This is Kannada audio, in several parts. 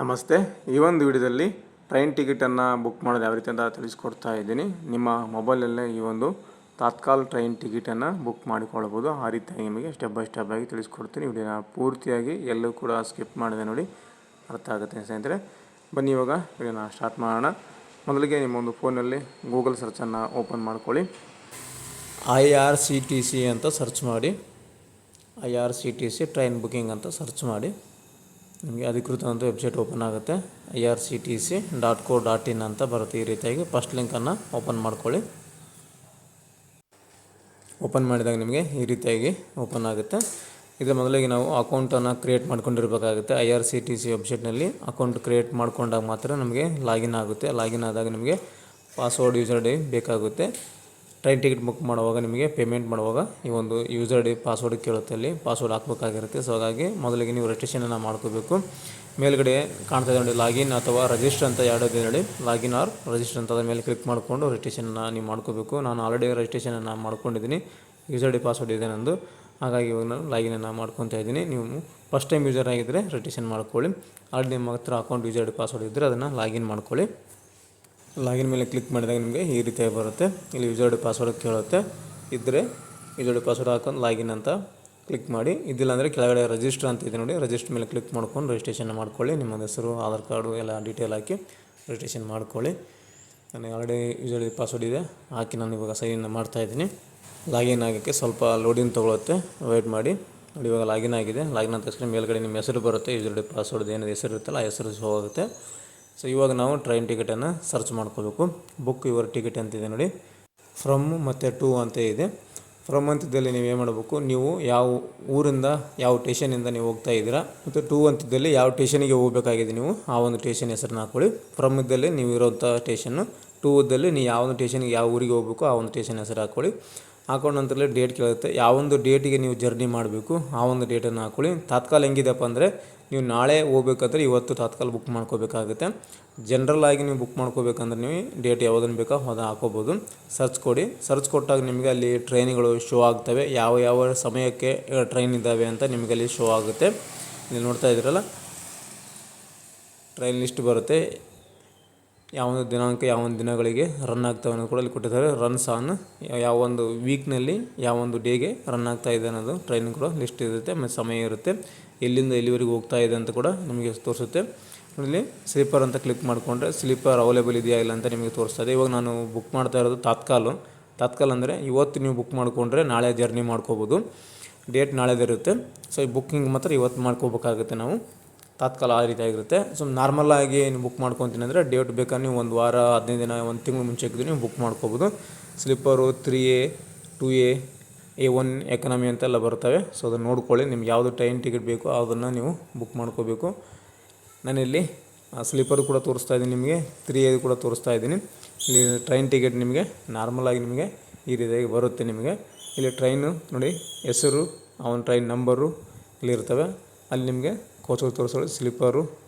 ನಮಸ್ತೆ. ಈ ಒಂದು ವಿಡಿಯೋದಲ್ಲಿ ಟ್ರೈನ್ ಟಿಕೆಟನ್ನು ಬುಕ್ ಮಾಡೋದು ಯಾವ ರೀತಿ ಅಂತ ತಿಳಿಸ್ಕೊಡ್ತಾ ಇದ್ದೀನಿ. ನಿಮ್ಮ ಮೊಬೈಲಲ್ಲೇ ಈ ಒಂದು ತಾತ್ಕಾಲ್ ಟ್ರೈನ್ ಟಿಕೆಟನ್ನು ಬುಕ್ ಮಾಡಿಕೊಳ್ಳಬಹುದು. ಆ ರೀತಿಯಾಗಿ ನಿಮಗೆ ಸ್ಟೆಪ್ ಬೈ ಸ್ಟೆಪ್ ಆಗಿ ತಿಳಿಸ್ಕೊಡ್ತೀನಿ. ವಿಡಿಯೋನ ಪೂರ್ತಿಯಾಗಿ ಎಲ್ಲೂ ಕೂಡ ಸ್ಕಿಪ್ ಮಾಡಿದೆ ನೋಡಿ, ಅರ್ಥ ಆಗುತ್ತೆ ಸ್ನೇಹಿತರೆ. ಬನ್ನಿ ಇವಾಗ ವಿಡಿಯೋನ ಸ್ಟಾರ್ಟ್ ಮಾಡೋಣ. ಮೊದಲಿಗೆ ನಿಮ್ಮ ಒಂದು ಫೋನಲ್ಲಿ ಗೂಗಲ್ ಸರ್ಚನ್ನು ಓಪನ್ ಮಾಡ್ಕೊಳ್ಳಿ. IRCTC ಅಂತ ಸರ್ಚ್ ಮಾಡಿ. IRCTC ಟ್ರೈನ್ ಬುಕ್ಕಿಂಗ್ ಅಂತ ಸರ್ಚ್ ಮಾಡಿ. ನಿಮಗೆ ಅಧಿಕೃತವಾದ ವೆಬ್ಸೈಟ್ ಓಪನ್ ಆಗುತ್ತೆ. irctc.co.in ಅಂತ ಬರುತ್ತೆ. ಈ ರೀತಿಯಾಗಿ ಫಸ್ಟ್ ಲಿಂಕನ್ನು ಓಪನ್ ಮಾಡ್ಕೊಳ್ಳಿ. ಓಪನ್ ಮಾಡಿದಾಗ ನಿಮಗೆ ಈ ರೀತಿಯಾಗಿ ಓಪನ್ ಆಗುತ್ತೆ. ಇದರ ಮೊದಲಿಗೆ ನಾವು ಅಕೌಂಟನ್ನು ಕ್ರಿಯೇಟ್ ಮಾಡ್ಕೊಂಡಿರಬೇಕಾಗುತ್ತೆ. IRCTC ವೆಬ್ಸೈಟ್ನಲ್ಲಿ ಅಕೌಂಟ್ ಕ್ರಿಯೇಟ್ ಮಾಡ್ಕೊಂಡಾಗ ಮಾತ್ರ ನಮಗೆ ಲಾಗಿನ್ ಆಗುತ್ತೆ. ಲಾಗಿನ್ ಆದಾಗ ನಿಮಗೆ ಪಾಸ್ವರ್ಡ್ ಯೂಸರ್ ಐ ಡಿ ಬೇಕಾಗುತ್ತೆ. ಟ್ರೈನ್ ಟಿಕೆಟ್ ಬುಕ್ ಮಾಡುವಾಗ ನಿಮಗೆ ಪೇಮೆಂಟ್ ಮಾಡುವಾಗ ಈ ಒಂದು ಯೂಸರ್ ಐ ಡಿ ಪಾಸ್ವರ್ಡ್ ಕೇಳುತ್ತೆ. ಅಲ್ಲಿ ಪಾಸ್ವರ್ಡ್ ಹಾಕಬೇಕಾಗಿರುತ್ತೆ. ಸೊ ಹಾಗಾಗಿ ಮೊದಲಿಗೆ ನೀವು ರಿಜಿಸ್ಟ್ರೇಷನನ್ನು ಮಾಡ್ಕೋಬೇಕು. ಮೇಲ್ಗಡೆ ಕಾಣ್ತಾ ಇದೆ ನೋಡಿ, ಲಾಗಿನ್ ಅಥವಾ ರಿಜಿಸ್ಟರ್ ಅಂತ ಎರಡಿದೆ ನೋಡಿ. ಲಾಗಿನ್ ಆರ್ ರಿಜಿಸ್ಟರ್ ಅಂತ ಅದ್ರ ಮೇಲೆ ಕ್ಲಿಕ್ ಮಾಡಿಕೊಂಡು ರಿಜಿಸ್ಟ್ರೇಷನ್ನ ನೀವು ಮಾಡ್ಕೋಬೇಕು. ನಾನು ಆಲ್ರೆಡಿ ರಿಜಿಸ್ಟ್ರೇಷನನ್ನು ಮಾಡ್ಕೊಂಡಿದ್ದೀನಿ. ಯೂಸರ್ ಐ ಡಿ ಪಾಸ್ವರ್ಡ್ ಇದೆ ನಂದು. ಹಾಗಾಗಿ ಇವಾಗ ನಾನು ಲಾಗಿನನ್ನು ಮಾಡ್ಕೊತಾ ಇದ್ದೀನಿ. ನೀವು ಫಸ್ಟ್ ಟೈಮ್ ಯೂಸರ್ ಆಗಿದ್ದರೆ ರಿಜಿಸ್ಟ್ರೇಷನ್ ಮಾಡ್ಕೊಳ್ಳಿ. ಆಲ್ರೆಡಿ ನಿಮ್ಮ ಹತ್ರ account user I D password ಇದ್ದರೆ ಅದನ್ನು ಲಾಗಿನ್ ಮಾಡ್ಕೊಳ್ಳಿ. ಲಾಗಿನ್ ಮೇಲೆ ಕ್ಲಿಕ್ ಮಾಡಿದಾಗ ನಿಮಗೆ ಈ ರೀತಿಯಾಗಿ ಬರುತ್ತೆ. ಇಲ್ಲಿ ಯೂಸರ್ ಐ ಡಿ ಪಾಸ್ವರ್ಡ್ ಕೇಳುತ್ತೆ. ಇದ್ದರೆ ಯೂಸರ್ ಐ ಡಿ ಪಾಸ್ವರ್ಡ್ ಹಾಕೊಂಡು ಲಾಗಿನ್ ಅಂತ ಕ್ಲಿಕ್ ಮಾಡಿ. ಇದಿಲ್ಲ ಅಂದರೆ ಕೆಳಗಡೆ ರಿಜಿಸ್ಟರ್ ಅಂತ ಇದೆ ನೋಡಿ, ರಿಜಿಸ್ಟರ್ ಮೇಲೆ ಕ್ಲಿಕ್ ಮಾಡ್ಕೊಂಡು ರಿಜಿಸ್ಟ್ರೇಷನ್ ಮಾಡ್ಕೊಳ್ಳಿ. ನಿಮ್ಮ ಹೆಸರು, ಆಧಾರ್ ಕಾರ್ಡು ಎಲ್ಲ ಡೀಟೇಲ್ ಹಾಕಿ ರಿಜಿಸ್ಟ್ರೇಷನ್ ಮಾಡ್ಕೊಳ್ಳಿ. ನನಗೆ already user I D password ಇದೆ, ಹಾಕಿ ನಾನು ಇವಾಗ ಸೈನ್ ಮಾಡ್ತಾಯಿದ್ದೀನಿ. ಲಾಗಿನ್ ಆಗೋಕ್ಕೆ ಸ್ವಲ್ಪ ಲೋಡಿಂಗ್ ತೊಗೊಳುತ್ತೆ, ವೆಯ್ಟ್ ಮಾಡಿ. ನೋಡಿ ಇವಾಗ ಲಾಗಿನ್ ಆಗಿದೆ. ಲಾಗಿನ್ ಆದ ತಕ್ಷಣ ಮೇಲ್ಗಡೆ ನಿಮ್ಮ ಹೆಸರು ಬರುತ್ತೆ. ಯೂಸರ್ ಐ ಡಿ ಪಾಸ್ವರ್ಡ್ ಏನಿದೆ ಹೆಸರು ಇರುತ್ತಲ್ಲ ಆ ಹೆಸರು ಹೋಗುತ್ತೆ. ಸೊ ಇವಾಗ ನಾವು ಟ್ರೈನ್ ಟಿಕೆಟನ್ನು ಸರ್ಚ್ ಮಾಡ್ಕೋಬೇಕು. ಬುಕ್ ಯುವರ್ ಟಿಕೆಟ್ ಅಂತಿದೆ ನೋಡಿ. ಫ್ರಮ್ ಮತ್ತು ಟು ಅಂತ ಇದೆ. ಫ್ರಮ್ ಅಂತಿದ್ದಲ್ಲಿ ನೀವು ಏನು ಮಾಡಬೇಕು, ನೀವು ಯಾವ ಊರಿಂದ ಯಾವ ಸ್ಟೇಷನಿಂದ ನೀವು ಹೋಗ್ತಾ ಇದ್ದೀರಾ, ಮತ್ತು ಟು ಅಂತಿದ್ದಲ್ಲಿ ಯಾವ ಸ್ಟೇಷನಿಗೆ ಹೋಗಬೇಕಾಗಿದೆ ನೀವು ಆ ಒಂದು ಸ್ಟೇಷನ್ ಹೆಸರನ್ನ ಹಾಕ್ಕೊಳ್ಳಿ. ಫ್ರಮ್ ಇದ್ದಲ್ಲಿ ನೀವು ಇರೋಂಥ ಸ್ಟೇಷನ್ನು, ಟು ಇದ್ದಲ್ಲಿ ನೀವು ಯಾವ ಸ್ಟೇಷನ್ಗೆ ಯಾವ ಊರಿಗೆ ಹೋಗಬೇಕು ಆ ಒಂದು ಸ್ಟೇಷನ್ ಹೆಸರು ಹಾಕ್ಕೊಳ್ಳಿ. ಹಾಕೊಂಡ ನಂತರಲ್ಲೇ ಡೇಟ್ ಕೇಳುತ್ತೆ. ಯಾವೊಂದು ಡೇಟಿಗೆ ನೀವು ಜರ್ನಿ ಮಾಡಬೇಕು ಆ ಒಂದು ಡೇಟನ್ನು ಹಾಕ್ಕೊಳ್ಳಿ. ತಾತ್ಕಾಲ ಹೆಂಗಿದೆಪ್ಪ ಅಂದರೆ, ನೀವು ನಾಳೆ ಹೋಗ್ಬೇಕಾದ್ರೆ ಇವತ್ತು ತಾತ್ಕಾಲ ಬುಕ್ ಮಾಡ್ಕೋಬೇಕಾಗುತ್ತೆ. ಜನರಲ್ ಆಗಿ ನೀವು ಬುಕ್ ಮಾಡ್ಕೋಬೇಕಂದ್ರೆ ನೀವು ಡೇಟ್ ಯಾವುದನ್ನು ಬೇಕೋ ಅದನ್ನು ಹಾಕೋಬೋದು. ಸರ್ಚ್ ಕೊಡಿ. ಸರ್ಚ್ ಕೊಟ್ಟಾಗ ನಿಮಗೆ ಅಲ್ಲಿ ಟ್ರೈನ್ಗಳು ಶೋ ಆಗ್ತವೆ. ಯಾವ ಯಾವ ಸಮಯಕ್ಕೆ ಟ್ರೈನ್ ಇದ್ದಾವೆ ಅಂತ ನಿಮಗೆ ಅಲ್ಲಿ ಶೋ ಆಗುತ್ತೆ. ನೀವು ನೋಡ್ತಾ ಇದ್ದೀರಲ್ಲ, ಟ್ರೈನ್ ಲಿಸ್ಟ್ ಬರುತ್ತೆ. ಯಾವೊಂದು ದಿನಾಂಕ ಯಾವೊಂದು ದಿನಗಳಿಗೆ ರನ್ ಆಗ್ತವೆ ಅನ್ನೋದು ಕೂಡ ಅಲ್ಲಿ ಕೊಟ್ಟಿದ್ದಾರೆ. ರನ್ಸ್ ಆನ್ ಯಾವೊಂದು ವೀಕ್ನಲ್ಲಿ ಯಾವೊಂದು ಡೇಗೆ ರನ್ ಆಗ್ತಾ ಇದೆ ಅನ್ನೋದು ಟ್ರೈನ್ ಕೂಡ ಲಿಸ್ಟ್ ಇರುತ್ತೆ. ಮತ್ತು ಸಮಯ ಇರುತ್ತೆ, ಎಲ್ಲಿಂದ ಎಲ್ಲಿವರೆಗೆ ಹೋಗ್ತಾ ಇದೆ ಅಂತ ಕೂಡ ನಿಮಗೆ ತೋರಿಸುತ್ತೆ. ಇಲ್ಲಿ ಸ್ಲೀಪರ್ ಅಂತ ಕ್ಲಿಕ್ ಮಾಡಿಕೊಂಡ್ರೆ ಸ್ಲೀಪರ್ ಅವೈಲೇಬಲ್ ಇದೆಯಾ ಇಲ್ಲ ಅಂತ ನಿಮಗೆ ತೋರಿಸ್ತದೆ. ಇವಾಗ ನಾನು ಬುಕ್ ಮಾಡ್ತಾ ಇರೋದು ತಾತ್ಕಾಲ್ ಅಂದರೆ ಇವತ್ತು ನೀವು ಬುಕ್ ಮಾಡಿಕೊಂಡ್ರೆ ನಾಳೆ ಜರ್ನಿ ಮಾಡ್ಕೋಬೋದು. ಡೇಟ್ ನಾಳೆದಿರುತ್ತೆ. ಸೊ ಈ ಬುಕ್ಕಿಂಗ್ ಮಾತ್ರ ಇವತ್ತು ಮಾಡ್ಕೋಬೇಕಾಗುತ್ತೆ ನಾವು. ತಾತ್ಕಾಲ ಆ ರೀತಿ ಆಗಿರುತ್ತೆ. ಸೊ ನಾರ್ಮಲಾಗಿ ನೀವು ಬುಕ್ ಮಾಡ್ಕೊತೀನಿ ಅಂದರೆ ಡೇಟ್ ಬೇಕಾದ್ರೆ ನೀವು ಒಂದು ವಾರ 15 ದಿನ 1 ತಿಂಗಳು ಮುಂಚೆಗೆ ನೀವು ಬುಕ್ ಮಾಡ್ಕೋಬೋದು. Sleeper 3A 2A A1 economy ಅಂತೆಲ್ಲ ಬರ್ತವೆ. ಸೊ ಅದನ್ನು ನೋಡ್ಕೊಳ್ಳಿ. ನಿಮ್ಗೆ ಯಾವುದು ಟ್ರೈನ್ ಟಿಕೆಟ್ ಬೇಕೋ ಅದನ್ನು ನೀವು ಬುಕ್ ಮಾಡ್ಕೋಬೇಕು. ನಾನಿಲ್ಲಿ ಸ್ಲೀಪರ್ ಕೂಡ ತೋರಿಸ್ತಾ ಇದ್ದೀನಿ, ನಿಮಗೆ 3A ಕೂಡ ತೋರಿಸ್ತಾ ಇದ್ದೀನಿ. ಇಲ್ಲಿ ಟ್ರೈನ್ ಟಿಕೆಟ್ ನಿಮಗೆ ನಾರ್ಮಲಾಗಿ ನಿಮಗೆ ಈ ರೀತಿಯಾಗಿ ಬರುತ್ತೆ. ನಿಮಗೆ ಇಲ್ಲಿ ಟ್ರೈನು ನೋಡಿ, ಹೆಸರು, ಅವನ ಟ್ರೈನ್ ನಂಬರು ಇಲ್ಲಿರ್ತವೆ. ಅಲ್ಲಿ ನಿಮಗೆ ಕೋಚಲ್ಲಿ ತೋರಿಸೋದು sleeper,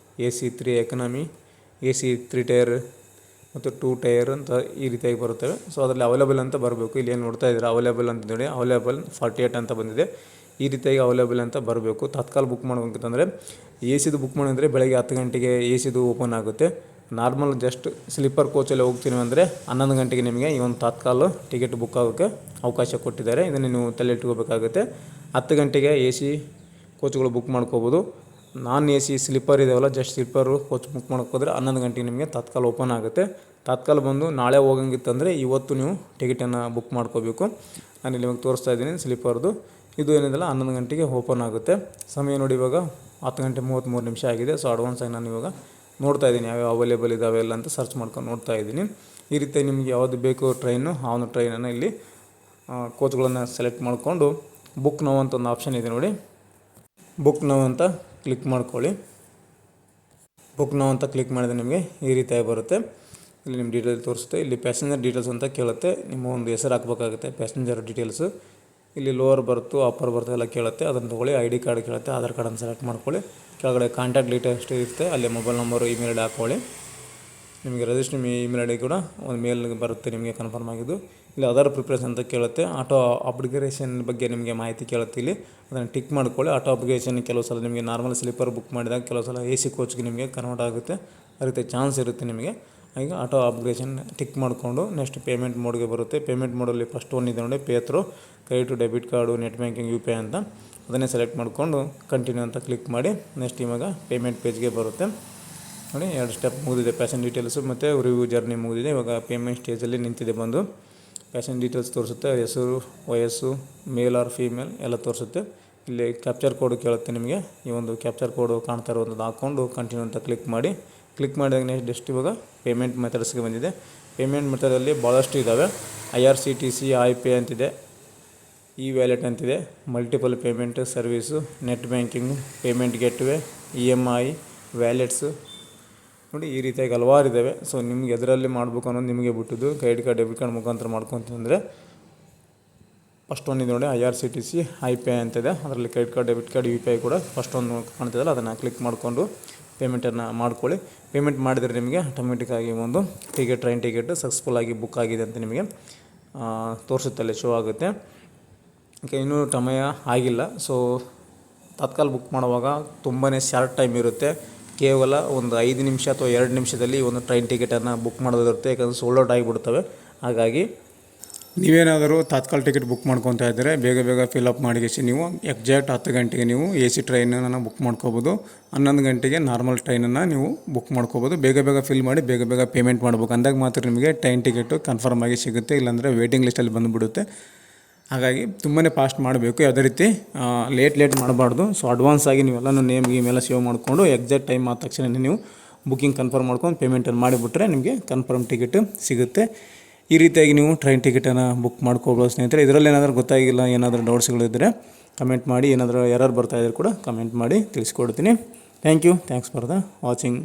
AC 3 economy, AC 3 tyre ಮತ್ತು 2 ಟೈರ್ ಅಂತ ಈ ರೀತಿಯಾಗಿ ಬರುತ್ತವೆ. ಸೊ ಅದರಲ್ಲಿ ಅವೈಲೇಬಲ್ ಅಂತ ಬರಬೇಕು. ಇಲ್ಲಿ ಏನು ನೋಡ್ತಾ ಇದ್ದೀರಾ ಅವೈಲೇಬಲ್ ಅಂತ ನೋಡಿ, ಅವೈಲೇಬಲ್ 48 ಅಂತ ಬಂದಿದೆ. ಈ ರೀತಿಯಾಗಿ ಅವೈಲೇಬಲ್ ಅಂತ ಬರಬೇಕು. ತಾತ್ಕಾಲ ಬುಕ್ ಮಾಡ್ಬೇಕಂತಂದರೆ AC ಬುಕ್ ಮಾಡಿದ್ರೆ ಬೆಳಗ್ಗೆ 10 ಗಂಟೆಗೆ AC ಓಪನ್ ಆಗುತ್ತೆ. ನಾರ್ಮಲ್ ಜಸ್ಟ್ ಸ್ಲೀಪರ್ ಕೋಚಲ್ಲಿ ಹೋಗ್ತೀನಿ ಅಂದರೆ 11 ಗಂಟೆಗೆ ನಿಮಗೆ ಈ ಒಂದು ತಾತ್ಕಾಲ ಟಿಕೆಟ್ ಬುಕ್ ಆಗೋಕ್ಕೆ ಅವಕಾಶ ಕೊಟ್ಟಿದ್ದಾರೆ. ಇದನ್ನು ನೀವು ತಲೆ ಇಟ್ಕೋಬೇಕಾಗುತ್ತೆ. 10 ಗಂಟೆಗೆ AC ಕೋಚ್ಗಳು ಬುಕ್ ಮಾಡ್ಕೋಬೋದು. ನಾನ್ AC ಸ್ಲೀಪರ್ ಇದಾವಲ್ಲ, ಜಸ್ಟ್ ಸ್ಲೀಪರು ಕೋಚ್ ಬುಕ್ ಮಾಡ್ಕೋದ್ರೆ 11 ಗಂಟೆಗೆ ನಿಮಗೆ ತಾತ್ಕಾಲ ಓಪನ್ ಆಗುತ್ತೆ. ತಾತ್ಕಾಲ ಬಂದು ನಾಳೆ ಹೋಗಂಗಿತ್ತಂದರೆ ಇವತ್ತು ನೀವು ಟಿಕೆಟನ್ನು ಬುಕ್ ಮಾಡ್ಕೋಬೇಕು. ನಾನು ಇಲ್ಲಿ ನಿಮಗೆ ತೋರಿಸ್ತಾ ಇದ್ದೀನಿ ಸ್ಲೀಪರ್ದು. ಇದು ಏನಿದೆಲ್ಲ 11 ಗಂಟೆಗೆ ಓಪನ್ ಆಗುತ್ತೆ. ಸಮಯ ನೋಡಿ ಇವಾಗ 10 ಗಂಟೆ 33 ನಿಮಿಷ ಆಗಿದೆ. ಸೊ ಅಡ್ವಾನ್ಸಾಗಿ ನಾನು ಇವಾಗ ನೋಡ್ತಾ ಇದ್ದೀನಿ ಯಾವ್ಯಾವ ಅವೈಲೇಬಲ್ ಇದ್ದಾವೆ ಎಲ್ಲ ಅಂತ ಸರ್ಚ್ ಮಾಡ್ಕೊಂಡು ನೋಡ್ತಾ ಇದ್ದೀನಿ. ಈ ರೀತಿ ನಿಮಗೆ ಯಾವುದು ಬೇಕು ಟ್ರೈನು ಆ ಒಂದು ಟ್ರೈನನ್ನು ಇಲ್ಲಿ ಕೋಚ್ಗಳನ್ನು ಸೆಲೆಕ್ಟ್ ಮಾಡಿಕೊಂಡು ಬುಕ್ ನೌ ಅಂತ ಒಂದು ಆಪ್ಷನ್ ಇದೆ ನೋಡಿ, ಬುಕ್ ನೌ ಅಂತ ಕ್ಲಿಕ್ ಮಾಡ್ಕೊಳ್ಳಿ. ಬುಕ್ ನೌ ಅಂತ ಕ್ಲಿಕ್ ಮಾಡಿದರೆ ನಿಮಗೆ ಈ ರೀತಿಯಾಗಿ ಬರುತ್ತೆ. ಇಲ್ಲಿ ನಿಮ್ಮ ಡೀಟೇಲ್ಸ್ ತೋರಿಸುತ್ತೆ. ಇಲ್ಲಿ ಪ್ಯಾಸೆಂಜರ್ ಡೀಟೇಲ್ಸ್ ಅಂತ ಕೇಳುತ್ತೆ. ನಿಮ್ಮ ಒಂದು ಹೆಸರು ಹಾಕಬೇಕಾಗುತ್ತೆ, ಪ್ಯಾಸೆಂಜರ್ ಡೀಟೇಲ್ಸು. ಇಲ್ಲಿ ಲೋವರ್ ಬರ್ತು ಅಪ್ಪರ್ ಬರ್ತು ಎಲ್ಲ ಕೇಳುತ್ತೆ. ಅದನ್ನು ತೊಗೊಳ್ಳಿ. ID ಕಾರ್ಡ್ ಕೇಳುತ್ತೆ, ಆಧಾರ್ ಕಾರ್ಡನ್ನು ಸೆಲೆಕ್ಟ್ ಮಾಡ್ಕೊಳ್ಳಿ. ಕೆಳಗಡೆ ಕಾಂಟ್ಯಾಕ್ಟ್ ಡೀಟೇಲ್ಸ್ ಇರುತ್ತೆ, ಅಲ್ಲಿ ಮೊಬೈಲ್ ನಂಬರು, ಇಮೇಲ್ ID ಹಾಕ್ಕೊಳ್ಳಿ. ನಿಮಗೆ ರಿಜಿಸ್ಟರ್ ಇಮೇಲ್ ID ಕೂಡ ಒಂದು ಮೇಲ್ ಬರುತ್ತೆ ನಿಮಗೆ ಕನ್ಫರ್ಮ್ ಆಗಿದ್ದು. ಇಲ್ಲಿ ಅದರ್ ಪ್ರಿಪ್ರೇಷನ್ ಅಂತ ಕೇಳುತ್ತೆ. ಆಟೋ ಅಪ್ಗ್ರೇಡೇಷನ್ ಬಗ್ಗೆ ನಿಮಗೆ ಮಾಹಿತಿ ಕೇಳುತ್ತೆ. ಇಲ್ಲಿ ಅದನ್ನು ಟಿಕ್ ಮಾಡ್ಕೊಳ್ಳಿ. ಆಟೋ ಅಪ್ಗ್ರೇಡೇಷನ್ ಕೆಲವು ಸಲ ನಿಮಗೆ ನಾರ್ಮಲ್ ಸ್ಲೀಪರ್ ಬುಕ್ ಮಾಡಿದಾಗ ಕೆಲವು ಸಲ AC ಕೋಚ್ಗೆ ನಿಮಗೆ ಕನ್ವರ್ಟ್ ಆಗುತ್ತೆ, ಆ ರೀತಿ ಚಾನ್ಸ್ ಇರುತ್ತೆ ನಿಮಗೆ. ಈಗ ಆಟೋ ಅಪ್ಗ್ರೇಡೇಷನ್ ಟಿಕ್ ಮಾಡಿಕೊಂಡು ನೆಕ್ಸ್ಟ್ ಪೇಮೆಂಟ್ ಮೋಡ್ಗೆ ಬರುತ್ತೆ. ಪೇಮೆಂಟ್ ಮೋಡಲ್ಲಿ ಫಸ್ಟ್ ಒನ್ ಇದೆ ನೋಡಿ, pay through credit, debit card, net banking, UPI ಅಂತ. ಅದನ್ನೇ ಸೆಲೆಕ್ಟ್ ಮಾಡಿಕೊಂಡು ಕಂಟಿನ್ಯೂ ಅಂತ ಕ್ಲಿಕ್ ಮಾಡಿ ನೆಕ್ಸ್ಟ್ ಇವಾಗ ಪೇಮೆಂಟ್ ಪೇಜ್ಗೆ ಬರುತ್ತೆ ನೋಡಿ. 2 ಸ್ಟೆಪ್ ಮುಗಿದಿದೆ, ಪ್ಯಾಸೆಂಜರ್ ಡೀಟೇಲ್ಸು ಮತ್ತು ರಿವ್ಯೂ ಜರ್ನಿ ಮುಗಿದಿದೆ. ಇವಾಗ ಪೇಮೆಂಟ್ ಸ್ಟೇಜಲ್ಲಿ ನಿಂತಿದೆ. ಬಂದು ಪ್ಯಾಸೆಂಜರ್ ಡೀಟೇಲ್ಸ್ ತೋರಿಸುತ್ತೆ, ಹೆಸರು, ವಯಸ್ಸು, ಮೇಲ್ ಆರ್ ಫೀಮೇಲ್ ಎಲ್ಲ ತೋರಿಸುತ್ತೆ. ಇಲ್ಲಿ ಕ್ಯಾಪ್ಚರ್ ಕೋಡ್ ಕೇಳುತ್ತೆ ನಿಮಗೆ. ಈ ಒಂದು ಕ್ಯಾಪ್ಚರ್ ಕೋಡು ಕಾಣ್ತಾ ಇರುವಂಥದ್ದು ಹಾಕ್ಕೊಂಡು ಕಂಟಿನ್ಯೂ ಅಂತ ಕ್ಲಿಕ್ ಮಾಡಿದಾಗ ನೆಕ್ಸ್ಟ್ ಇವಾಗ ಪೇಮೆಂಟ್ ಮೆಥಡ್ಸ್ಗೆ ಬಂದಿದೆ. ಪೇಮೆಂಟ್ ಮೆಥಡಲ್ಲಿ ಭಾಳಷ್ಟು ಇದ್ದಾವೆ. IRCTC iPay ಅಂತಿದೆ, ವ್ಯಾಲೆಟ್ ಅಂತಿದೆ, multiple payment service, net banking, payment gateway, EMI, ವ್ಯಾಲೆಟ್ಸು ನೋಡಿ. ಈ ರೀತಿಯಾಗಿ ಹಲವಾರು ಇದ್ದಾವೆ. ಸೊ ನಿಮ್ಗೆ ಎದರಲ್ಲಿ ಮಾಡಬೇಕು ಅನ್ನೋದು ನಿಮಗೆ ಬಿಟ್ಟಿದ್ದು. ಕ್ರೆಡಿಟ್ ಕಾರ್ಡ್, ಡೆಬಿಟ್ ಕಾರ್ಡ್ ಮುಖಾಂತರ ಮಾಡ್ಕೊತಂದರೆ ಫಸ್ಟ್ ಒನ್ ಇದೆ ನೋಡಿ, IRCTC iPay ಅಂತಿದೆ. ಅದರಲ್ಲಿ credit card, debit card, UPI ಕೂಡ ಫಸ್ಟ್ ಒಂದು ಕಾಣ್ತಿದ್ದಲ್ಲ, ಅದನ್ನು ಕ್ಲಿಕ್ ಮಾಡಿಕೊಂಡು ಪೇಮೆಂಟನ್ನು ಮಾಡ್ಕೊಳ್ಳಿ. ಪೇಮೆಂಟ್ ಮಾಡಿದರೆ ನಿಮಗೆ ಆಟೋಮೆಟಿಕ್ಕಾಗಿ ಒಂದು ಟ್ರೈನ್ ಟಿಕೆಟ್ ಸಕ್ಸಸ್ಫುಲ್ಲಾಗಿ ಬುಕ್ ಆಗಿದೆ ಅಂತ ನಿಮಗೆ ತೋರಿಸುತ್ತಲ್ಲಿ ಶೋ ಆಗುತ್ತೆ. ಓಕೆ, ಇನ್ನೂ ಸಮಯ ಆಗಿಲ್ಲ. ಸೊ ತತ್ಕಾಲ್ ಬುಕ್ ಮಾಡುವಾಗ ತುಂಬಾ ಶಾರ್ಟ್ ಟೈಮ್ ಇರುತ್ತೆ. ಕೇವಲ ಒಂದು 5 ನಿಮಿಷ ಅಥವಾ 2 ನಿಮಿಷದಲ್ಲಿ ಒಂದು ಟ್ರೈನ್ ಟಿಕೆಟನ್ನು ಬುಕ್ ಮಾಡೋದಿರುತ್ತೆ. ಯಾಕಂದರೆ ಸೋಲ್ಡ್ ಔಟ್ ಆಗಿಬಿಡ್ತವೆ. ಹಾಗಾಗಿ ನೀವೇನಾದರೂ ತಾತ್ಕಾಲ್ ಟಿಕೆಟ್ ಬುಕ್ ಮಾಡ್ಕೊತಾ ಇದ್ದರೆ ಬೇಗ ಫಿಲಪ್ ಮಾಡಿಸಿ ನೀವು ಎಕ್ಸಾಕ್ಟ್ 10 ಗಂಟೆಗೆ ನೀವು AC ಟ್ರೈನನ್ನು ಬುಕ್ ಮಾಡ್ಕೋಬೋದು. 11 ಗಂಟೆಗೆ ನಾರ್ಮಲ್ ಟ್ರೈನನ್ನು ನೀವು ಬುಕ್ ಮಾಡ್ಕೋಬೋದು. ಬೇಗ ಫಿಲ್ ಮಾಡಿ ಬೇಗ ಪೇಮೆಂಟ್ ಮಾಡ್ಬೇಕು. ಅಂದಾಗ ಮಾತ್ರ ನಿಮಗೆ ಟ್ರೈನ್ ಟಿಕೆಟು ಕನ್ಫರ್ಮ್ ಆಗಿ ಸಿಗುತ್ತೆ, ಇಲ್ಲಾಂದರೆ ವೇಟಿಂಗ್ ಲಿಸ್ಟಲ್ಲಿ ಬಂದುಬಿಡುತ್ತೆ. ಹಾಗಾಗಿ ತುಂಬಾ ಫಾಸ್ಟ್ ಮಾಡಬೇಕು, ಯಾವುದೇ ರೀತಿ ಲೇಟ್ ಮಾಡಬಾರ್ದು. ಸೊ ಅಡ್ವಾನ್ಸ್ ಆಗಿ ನೀವೆಲ್ಲನೂ ನೇಮ್ಗೆ ಸೇವ್ ಮಾಡಿಕೊಂಡು ಎಕ್ಸಾಕ್ಟ್ ಟೈಮ್ ಆದ ತಕ್ಷಣ ನೀವು ಬುಕ್ಕಿಂಗ್ ಕನ್ಫರ್ಮ್ ಮಾಡ್ಕೊಂಡು ಪೇಮೆಂಟನ್ನು ಮಾಡಿಬಿಟ್ರೆ ನಿಮಗೆ ಕನ್ಫರ್ಮ್ ಟಿಕೆಟ್ ಸಿಗುತ್ತೆ. ಈ ರೀತಿಯಾಗಿ ನೀವು ಟ್ರೈನ್ ಟಿಕೆಟನ್ನು ಬುಕ್ ಮಾಡ್ಕೋಬೋದು ಸ್ನೇಹಿತರೆ. ಇದರಲ್ಲಿ ಏನಾದರೂ ಗೊತ್ತಾಗಿಲ್ಲ, ಏನಾದರೂ ಡೌಟ್ಸ್ಗಳಿದ್ದರೆ ಕಮೆಂಟ್ ಮಾಡಿ, ಏನಾದರೂ ಎರರ್ ಬರ್ತಾಯಿದ್ರೆ ಕೂಡ ಕಮೆಂಟ್ ಮಾಡಿ ತಿಳಿಸ್ಕೊಡ್ತೀನಿ. Thanks for the watching.